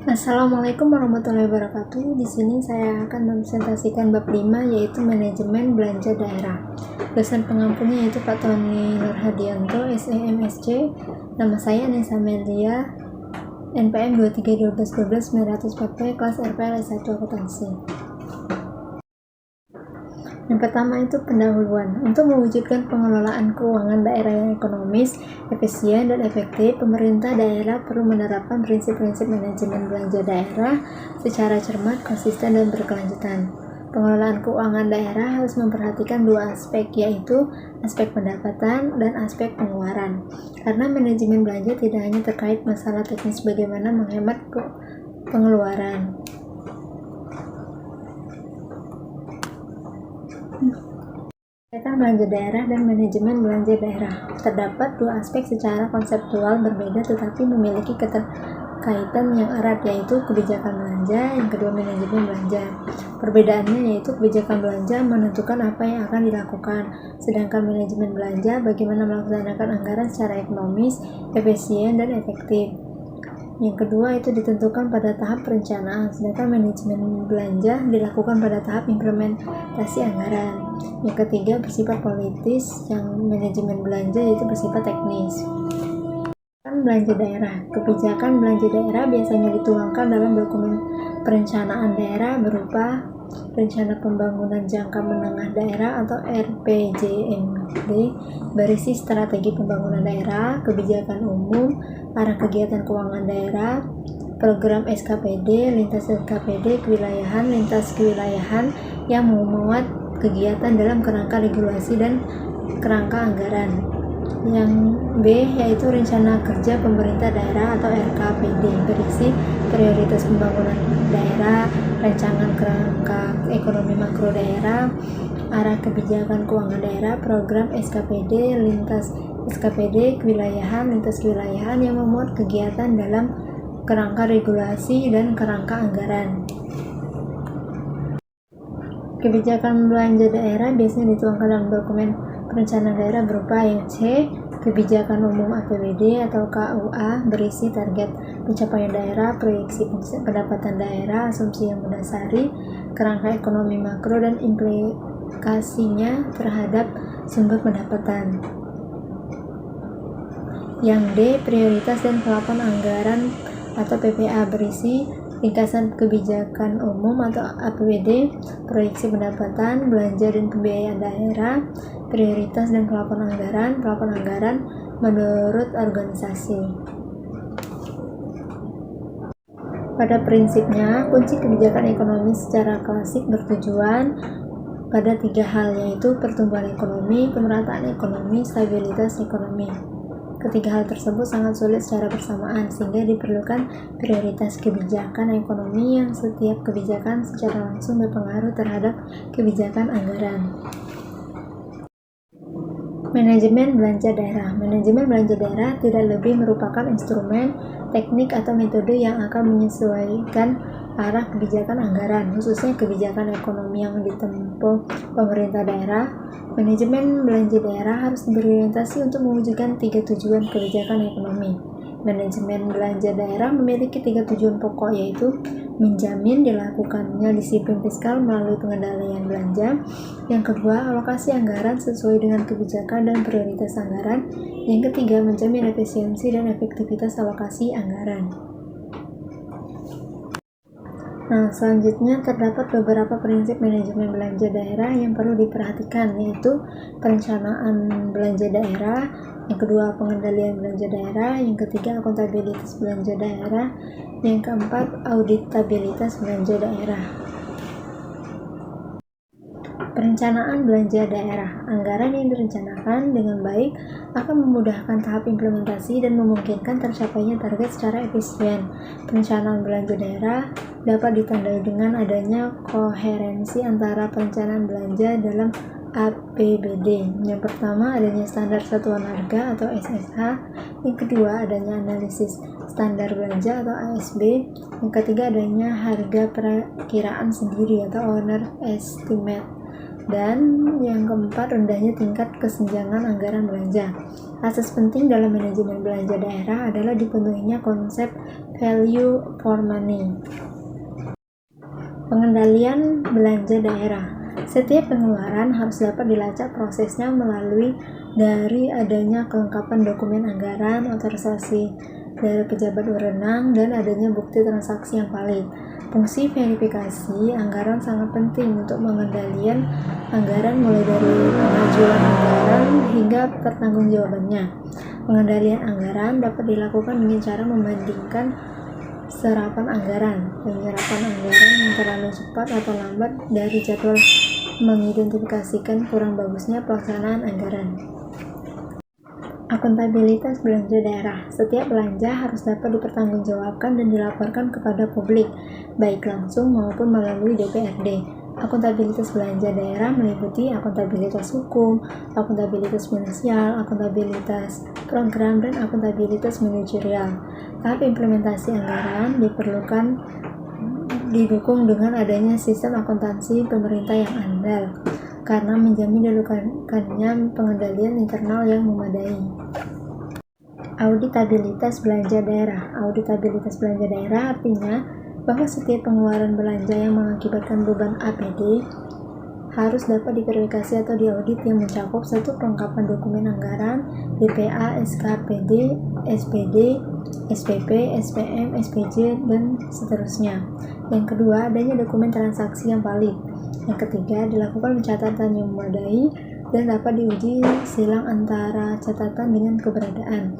Assalamualaikum warahmatullahi wabarakatuh. Di sini saya akan mempresentasikan bab 5 yaitu manajemen belanja daerah. Dosen pengampunya yaitu Pak Tony Nurhadianto, SEMSC. Nama saya Nesa Melia, NPM 231212940, kelas RPL S1 akuntansi. Yang pertama itu pendahuluan. Untuk mewujudkan pengelolaan keuangan daerah yang ekonomis, efisien, dan efektif, pemerintah daerah perlu menerapkan prinsip-prinsip manajemen belanja daerah secara cermat, konsisten, dan berkelanjutan. Pengelolaan keuangan daerah harus memperhatikan dua aspek, yaitu aspek pendapatan dan aspek pengeluaran. Karena manajemen belanja tidak hanya terkait masalah teknis bagaimana menghemat pengeluaran. Kegiatan belanja daerah dan manajemen belanja daerah. Terdapat dua aspek secara konseptual berbeda tetapi memiliki keterkaitan yang erat, yaitu kebijakan belanja, yang kedua manajemen belanja. Perbedaannya yaitu kebijakan belanja menentukan apa yang akan dilakukan, sedangkan manajemen belanja bagaimana melaksanakan anggaran secara ekonomis, efisien, dan efektif. Yang kedua itu ditentukan pada tahap perencanaan, sedangkan manajemen belanja dilakukan pada tahap implementasi anggaran. Yang ketiga bersifat politis, yang manajemen belanja yaitu bersifat teknis. Belanja daerah. Kebijakan belanja daerah biasanya dituangkan dalam dokumen perencanaan daerah berupa Rencana Pembangunan Jangka Menengah Daerah atau RPJMD, berisi strategi pembangunan daerah, kebijakan umum, arah kegiatan keuangan daerah, program SKPD, lintas SKPD kewilayahan, lintas kewilayahan yang memuat kegiatan dalam kerangka regulasi dan kerangka anggaran. Yang B yaitu Rencana Kerja Pemerintah Daerah atau RKPD, berisi prioritas pembangunan daerah, rancangan kerangka ekonomi makro daerah, arah kebijakan keuangan daerah, program SKPD, lintas SKPD kewilayahan, lintas kewilayahan yang memuat kegiatan dalam kerangka regulasi dan kerangka anggaran. Kebijakan belanja daerah biasanya dituangkan dalam dokumen perencanaan daerah berupa yang C, Kebijakan Umum APBD atau KUA, berisi target pencapaian daerah, proyeksi pendapatan daerah, asumsi yang mendasari kerangka ekonomi makro dan implikasinya terhadap sumber pendapatan. Yang D, Prioritas dan Pelaporan Anggaran atau PPA, berisi ringkasan kebijakan umum atau APBD, proyeksi pendapatan, belanja dan pembiayaan daerah, prioritas dan pelaporan anggaran menurut organisasi. Pada prinsipnya, kunci kebijakan ekonomi secara klasik bertujuan pada tiga hal, yaitu pertumbuhan ekonomi, pemerataan ekonomi, stabilitas ekonomi. Ketiga hal tersebut sangat sulit secara bersamaan, sehingga diperlukan prioritas kebijakan ekonomi yang setiap kebijakan secara langsung berpengaruh terhadap kebijakan anggaran. Manajemen belanja daerah. Manajemen belanja daerah tidak lebih merupakan instrumen, teknik, atau metode yang akan menyesuaikan arah kebijakan anggaran, khususnya kebijakan ekonomi yang ditempuh pemerintah daerah. Manajemen belanja daerah harus berorientasi untuk mewujudkan tiga tujuan kebijakan ekonomi. Manajemen belanja daerah memiliki tiga tujuan pokok, yaitu menjamin dilakukannya disiplin fiskal melalui pengendalian belanja. Yang kedua, alokasi anggaran sesuai dengan kebijakan dan prioritas anggaran. Yang ketiga, menjamin efisiensi dan efektivitas alokasi anggaran. Nah, selanjutnya terdapat beberapa prinsip manajemen belanja daerah yang perlu diperhatikan, yaitu perencanaan belanja daerah, yang kedua pengendalian belanja daerah, yang ketiga akuntabilitas belanja daerah, yang keempat auditabilitas belanja daerah. Perencanaan belanja daerah. Anggaran yang direncanakan dengan baik akan memudahkan tahap implementasi dan memungkinkan tercapainya target secara efisien. Perencanaan belanja daerah dapat ditandai dengan adanya koherensi antara perencanaan belanja dalam APBD. Yang pertama, adanya standar satuan harga atau SSH. Yang kedua, adanya analisis standar belanja atau ASB. Yang ketiga, adanya harga perakiraan sendiri atau owner estimate. Dan yang keempat, rendahnya tingkat kesenjangan anggaran belanja. Asas penting dalam manajemen belanja daerah adalah dipenuhinya konsep value for money. Pengendalian belanja daerah. Setiap pengeluaran harus dapat dilacak prosesnya melalui dari adanya kelengkapan dokumen anggaran, otorisasi dari pejabat berwenang, dan adanya bukti transaksi yang valid. Fungsi verifikasi anggaran sangat penting untuk pengendalian anggaran mulai dari pengajuan anggaran hingga pertanggungjawabannya. Pengendalian anggaran dapat dilakukan dengan cara membandingkan serapan anggaran. Penyerapan anggaran yang terlalu cepat atau lambat dari jadwal mengidentifikasikan kurang bagusnya pelaksanaan anggaran. Akuntabilitas belanja daerah. Setiap belanja harus dapat dipertanggungjawabkan dan dilaporkan kepada publik, baik langsung maupun melalui DPRD. Akuntabilitas belanja daerah meliputi akuntabilitas hukum, akuntabilitas finansial, akuntabilitas program, dan akuntabilitas manajerial. Tahap implementasi anggaran diperlukan didukung dengan adanya sistem akuntansi pemerintah yang andal, karena menjamin dilakukannya pengendalian internal yang memadai. Auditabilitas belanja daerah. Auditabilitas belanja daerah artinya bahwa setiap pengeluaran belanja yang mengakibatkan beban APD harus dapat diverifikasi atau diaudit yang mencakup satu kelengkapan dokumen anggaran, DPA, SKPD, SPD, SPP, SPM, SPJ, dan seterusnya. Yang kedua, adanya dokumen transaksi yang valid. Yang ketiga, dilakukan pencatatan yang memadai dan dapat diuji silang antara catatan dengan keberadaan.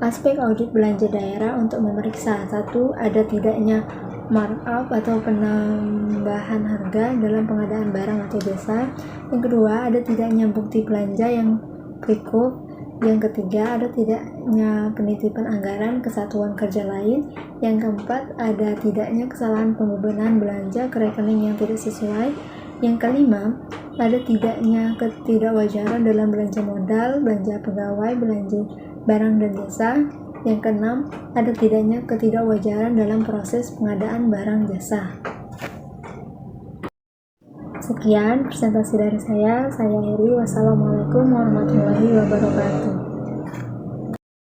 Aspek audit belanja daerah untuk memeriksa: 1. Ada tidaknya markup atau penambahan harga dalam pengadaan barang atau jasa. Yang kedua, ada tidaknya bukti belanja yang pre-cook. Yang ketiga, ada tidaknya penitipan anggaran ke satuan kerja lain. Yang keempat, ada tidaknya kesalahan pembebanan belanja ke rekening yang tidak sesuai. Yang kelima, ada tidaknya ketidakwajaran dalam belanja modal, belanja pegawai, belanja barang dan jasa. Yang keenam, ada tidaknya ketidakwajaran dalam proses pengadaan barang jasa. Sekian presentasi dari saya Heri. Wassalamualaikum warahmatullahi wabarakatuh.